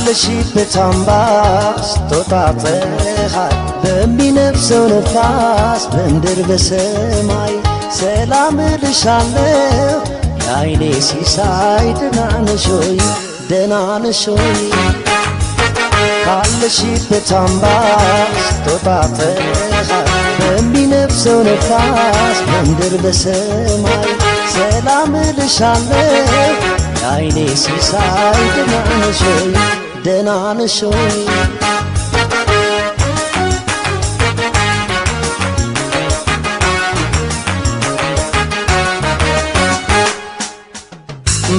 ካለሽበት አምባ ስትወጣ ፀሐይ በሚነፍሰው ነፋስ በምድር በሰማይ ሰላም እልሻለሁ የዓይኔ ሲሳይ ደህና ነሽ ሆይ ደህና ነሽ ሆይ ካለሽበት አምባ ስትወጣ ፀሐይ በሚነፍሰው ነፋስ በምድር በሰማይ ሰላም እልሻለሁ የዓይኔ ሲሳይ ደህና ነሽ ሆይ ደህና ነሽ ሆይ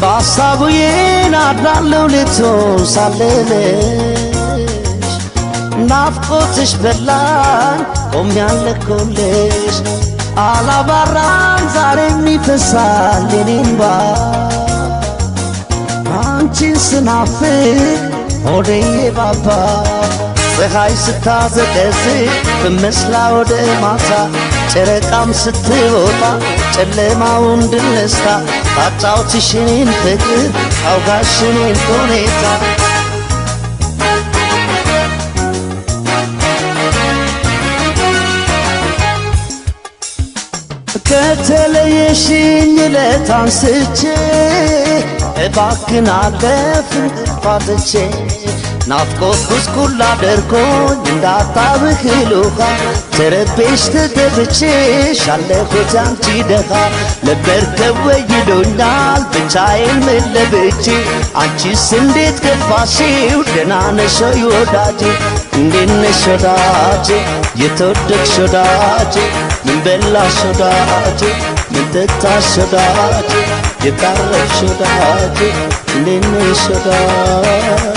በሐሳቡ አድራለሁ ሌቶ ሳልልሽ ናፍቆትሽ በላኝ ቆሜያለሁልሽ አላባራም ዛሬም ይፈሳል የኔ እንባ አንቺን ስናፍቅ ሆዴ ባባ ፀሐይ ስታዘቀዝቅ በመስላ ወደ ማታ ጨረቃም ስትወጣ ጨለማውን ድል ነስታ አጫውትሽ እኔን ፍቅር አውጋሽ እኔን ሁኔታ ከተለየሽኝ ዕለት አንስቼ እባክን አለፍን ጥፋትቼ ናፍቆት ጉስቁል አድርጎኝ እንዳጣብህል ውሃ ተረቤሽ ተገብቼሽ አለሁት አንቺ ደኻ ለበርከብ ወይዶኛል ብቻዬን መለብቼ አንቺስ እንዴት ገፋሽው ደህና ነሽ ወይ ወዳጄ እንዴት ነሽ ወዳጄ የተወደድሽ ወዳጄ ምን በላሽ ወዳጄ ምን ጠጣሽ ወዳጄ የቀረብሽ ወዳጄ እንዴት ነሽ ወዳጄ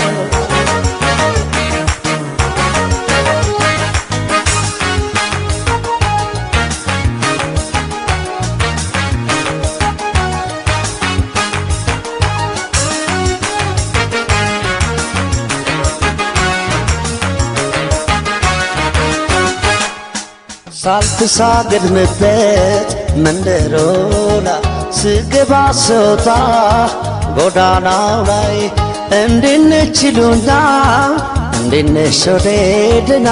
ሳልተሳገድምበት መንደሮላ ስገባ ስወጣ ጎዳናው ላይ እንዴት ነሽ ይሉኛል እንዴት ነሽ ወዴ ደህና